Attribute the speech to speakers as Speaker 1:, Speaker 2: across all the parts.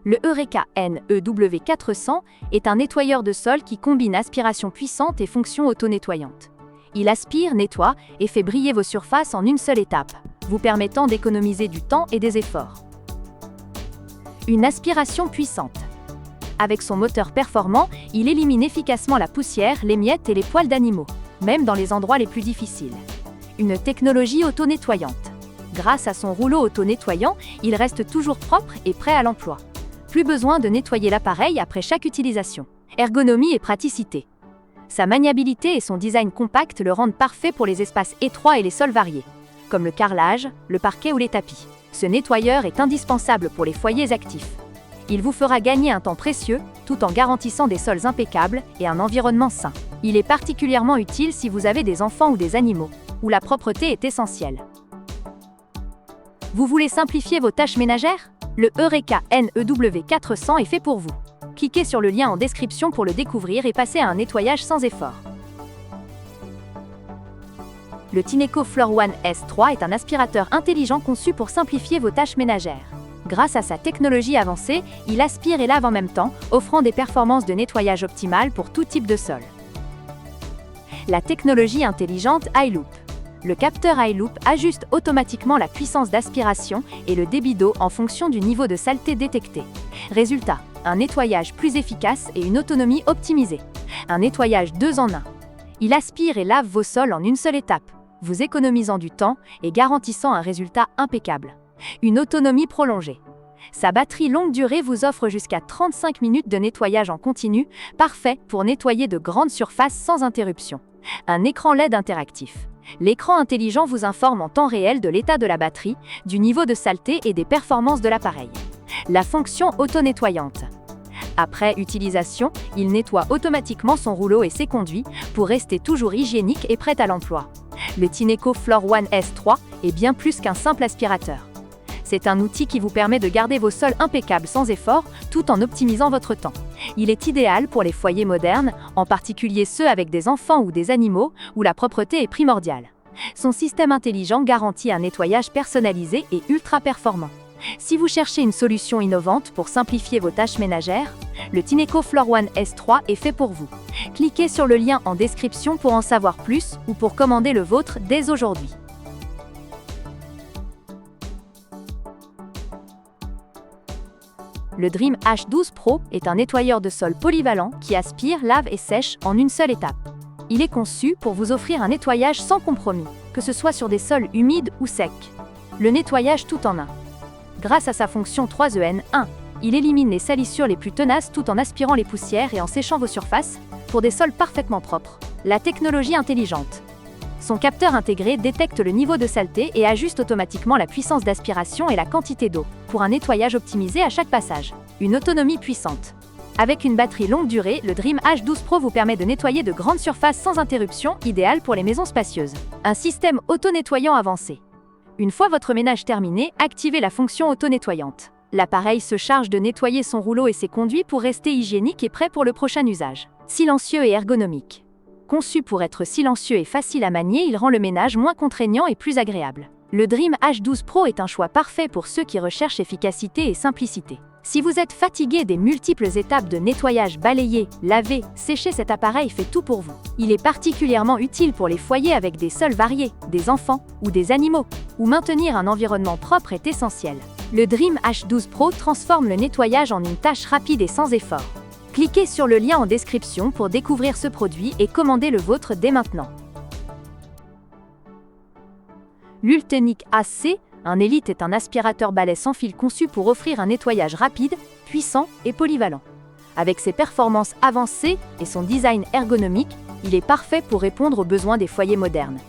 Speaker 1: Le Eureka NEW 400 est un nettoyeur de sol qui combine aspiration puissante et fonction auto-nettoyante. Il aspire, nettoie et fait briller vos surfaces en une seule étape, vous permettant d'économiser du temps et des efforts. Une aspiration puissante. Avec son moteur performant, il élimine efficacement la poussière, les miettes et les poils d'animaux, même dans les endroits les plus difficiles. Une technologie auto-nettoyante. Grâce à son rouleau auto-nettoyant, il reste toujours propre et prêt à l'emploi. Plus besoin de nettoyer l'appareil après chaque utilisation. Ergonomie et praticité. Sa maniabilité et son design compact le rendent parfait pour les espaces étroits et les sols variés, comme le carrelage, le parquet ou les tapis. Ce nettoyeur est indispensable pour les foyers actifs. Il vous fera gagner un temps précieux, tout en garantissant des sols impeccables et un environnement sain. Il est particulièrement utile si vous avez des enfants ou des animaux, où la propreté est essentielle. Vous voulez simplifier vos tâches ménagères? Le Eureka NEW 400 est fait pour vous. Cliquez sur le lien en description pour le découvrir et passer à un nettoyage sans effort. Le Tineco Floor One S3 est un aspirateur intelligent conçu pour simplifier vos tâches ménagères. Grâce à sa technologie avancée, il aspire et lave en même temps, offrant des performances de nettoyage optimales pour tout type de sol. La technologie intelligente iLoop. Le capteur iLoop ajuste automatiquement la puissance d'aspiration et le débit d'eau en fonction du niveau de saleté détecté. Résultat, un nettoyage plus efficace et une autonomie optimisée. Un nettoyage 2 en 1. Il aspire et lave vos sols en une seule étape, vous économisant du temps et garantissant un résultat impeccable. Une autonomie prolongée. Sa batterie longue durée vous offre jusqu'à 35 minutes de nettoyage en continu, parfait pour nettoyer de grandes surfaces sans interruption. Un écran LED interactif. L'écran intelligent vous informe en temps réel de l'état de la batterie, du niveau de saleté et des performances de l'appareil. La fonction auto-nettoyante. Après utilisation, il nettoie automatiquement son rouleau et ses conduits pour rester toujours hygiénique et prêt à l'emploi. Le Tineco Floor One S3 est bien plus qu'un simple aspirateur. C'est un outil qui vous permet de garder vos sols impeccables sans effort, tout en optimisant votre temps. Il est idéal pour les foyers modernes, en particulier ceux avec des enfants ou des animaux, où la propreté est primordiale. Son système intelligent garantit un nettoyage personnalisé et ultra performant. Si vous cherchez une solution innovante pour simplifier vos tâches ménagères, le Tineco Floor One S3 est fait pour vous. Cliquez sur le lien en description pour en savoir plus ou pour commander le vôtre dès aujourd'hui. Le Dream H12 Pro est un nettoyeur de sol polyvalent qui aspire, lave et sèche en une seule étape. Il est conçu pour vous offrir un nettoyage sans compromis, que ce soit sur des sols humides ou secs. Le nettoyage tout en un. Grâce à sa fonction 3EN1, il élimine les salissures les plus tenaces tout en aspirant les poussières et en séchant vos surfaces, pour des sols parfaitement propres. La technologie intelligente. Son capteur intégré détecte le niveau de saleté et ajuste automatiquement la puissance d'aspiration et la quantité d'eau, pour un nettoyage optimisé à chaque passage. Une autonomie puissante. Avec une batterie longue durée, le Dream H12 Pro vous permet de nettoyer de grandes surfaces sans interruption, idéal pour les maisons spacieuses. Un système auto-nettoyant avancé. Une fois votre ménage terminé, activez la fonction auto-nettoyante. L'appareil se charge de nettoyer son rouleau et ses conduits pour rester hygiénique et prêt pour le prochain usage. Silencieux et ergonomique. Conçu pour être silencieux et facile à manier, il rend le ménage moins contraignant et plus agréable. Le Dream H12 Pro est un choix parfait pour ceux qui recherchent efficacité et simplicité. Si vous êtes fatigué des multiples étapes de nettoyage, balayer, laver, sécher, cet appareil fait tout pour vous. Il est particulièrement utile pour les foyers avec des sols variés, des enfants ou des animaux, où maintenir un environnement propre est essentiel. Le Dream H12 Pro transforme le nettoyage en une tâche rapide et sans effort. Cliquez sur le lien en description pour découvrir ce produit et commander le vôtre dès maintenant. L'Ultenic AC, un Elite, est un aspirateur balai sans fil conçu pour offrir un nettoyage rapide, puissant et polyvalent. Avec ses performances avancées et son design ergonomique, il est parfait pour répondre aux besoins des foyers modernes.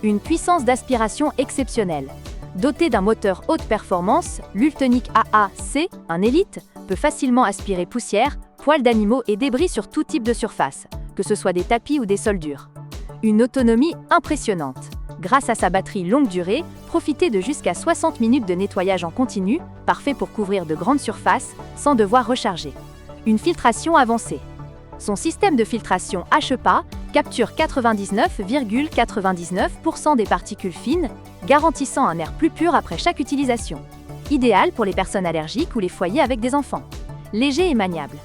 Speaker 1: Une puissance d'aspiration exceptionnelle. Doté d'un moteur haute performance, l'Ultenic AAC, un Elite, peut facilement aspirer poussière, poils d'animaux et débris sur tout type de surface, que ce soit des tapis ou des sols durs. Une autonomie impressionnante. Grâce à sa batterie longue durée, profitez de jusqu'à 60 minutes de nettoyage en continu, parfait pour couvrir de grandes surfaces, sans devoir recharger. Une filtration avancée. Son système de filtration HEPA capture 99,99% des particules fines, garantissant un air plus pur après chaque utilisation. idéal pour les personnes allergiques ou les foyers avec des enfants. Léger et maniable.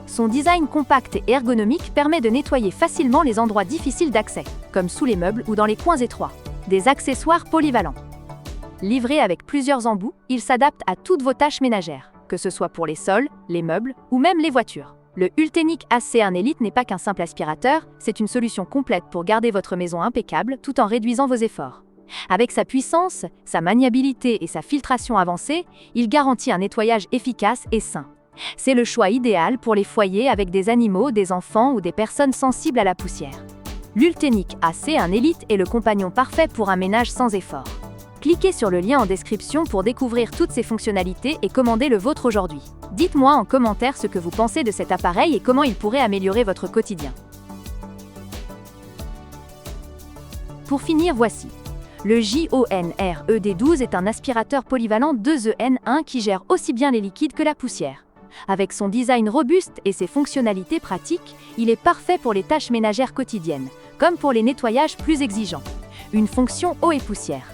Speaker 1: Son design compact et ergonomique permet de nettoyer facilement les endroits difficiles d'accès, comme sous les meubles ou dans les coins étroits. Des accessoires polyvalents. Livré avec plusieurs embouts, il s'adapte à toutes vos tâches ménagères, que ce soit pour les sols, les meubles ou même les voitures. Le Ultenic AC1 Elite n'est pas qu'un simple aspirateur, c'est une solution complète pour garder votre maison impeccable tout en réduisant vos efforts. Avec sa puissance, sa maniabilité et sa filtration avancée, il garantit un nettoyage efficace et sain. C'est le choix idéal pour les foyers avec des animaux, des enfants ou des personnes sensibles à la poussière. L'Ultenic AC1 Elite est le compagnon parfait pour un ménage sans effort. Cliquez sur le lien en description pour découvrir toutes ses fonctionnalités et commander le vôtre aujourd'hui. Dites-moi en commentaire ce que vous pensez de cet appareil et comment il pourrait améliorer votre quotidien. Pour finir, voici. Le JONR-ED12 est un aspirateur polyvalent 2EN1 qui gère aussi bien les liquides que la poussière. Avec son design robuste et ses fonctionnalités pratiques, il est parfait pour les tâches ménagères quotidiennes, comme pour les nettoyages plus exigeants. Une fonction eau et poussière.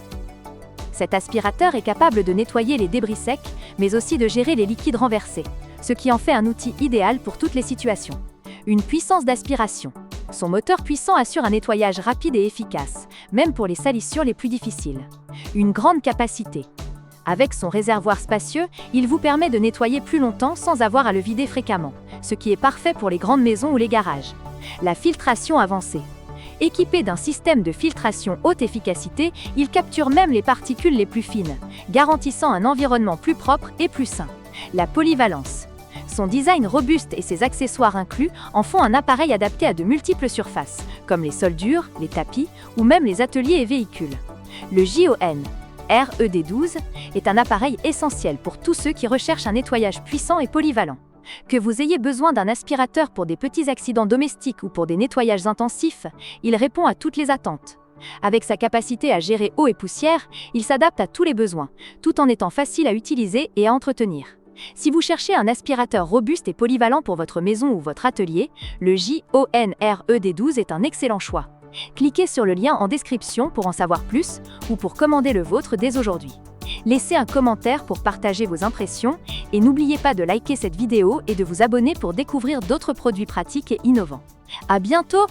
Speaker 1: Cet aspirateur est capable de nettoyer les débris secs, mais aussi de gérer les liquides renversés, ce qui en fait un outil idéal pour toutes les situations. Une puissance d'aspiration. Son moteur puissant assure un nettoyage rapide et efficace, même pour les salissures les plus difficiles. Une grande capacité. Avec son réservoir spacieux, il vous permet de nettoyer plus longtemps sans avoir à le vider fréquemment, ce qui est parfait pour les grandes maisons ou les garages. La filtration avancée. Équipé d'un système de filtration haute efficacité, il capture même les particules les plus fines, garantissant un environnement plus propre et plus sain. La polyvalence. Son design robuste et ses accessoires inclus en font un appareil adapté à de multiples surfaces, comme les sols durs, les tapis ou même les ateliers et véhicules. Le JONR-ED12 est un appareil essentiel pour tous ceux qui recherchent un nettoyage puissant et polyvalent. Que vous ayez besoin d'un aspirateur pour des petits accidents domestiques ou pour des nettoyages intensifs, il répond à toutes les attentes. Avec sa capacité à gérer eau et poussière, il s'adapte à tous les besoins, tout en étant facile à utiliser et à entretenir. Si vous cherchez un aspirateur robuste et polyvalent pour votre maison ou votre atelier, le JONR-ED12 est un excellent choix. Cliquez sur le lien en description pour en savoir plus ou pour commander le vôtre dès aujourd'hui. Laissez un commentaire pour partager vos impressions et n'oubliez pas de liker cette vidéo et de vous abonner pour découvrir d'autres produits pratiques et innovants. À bientôt!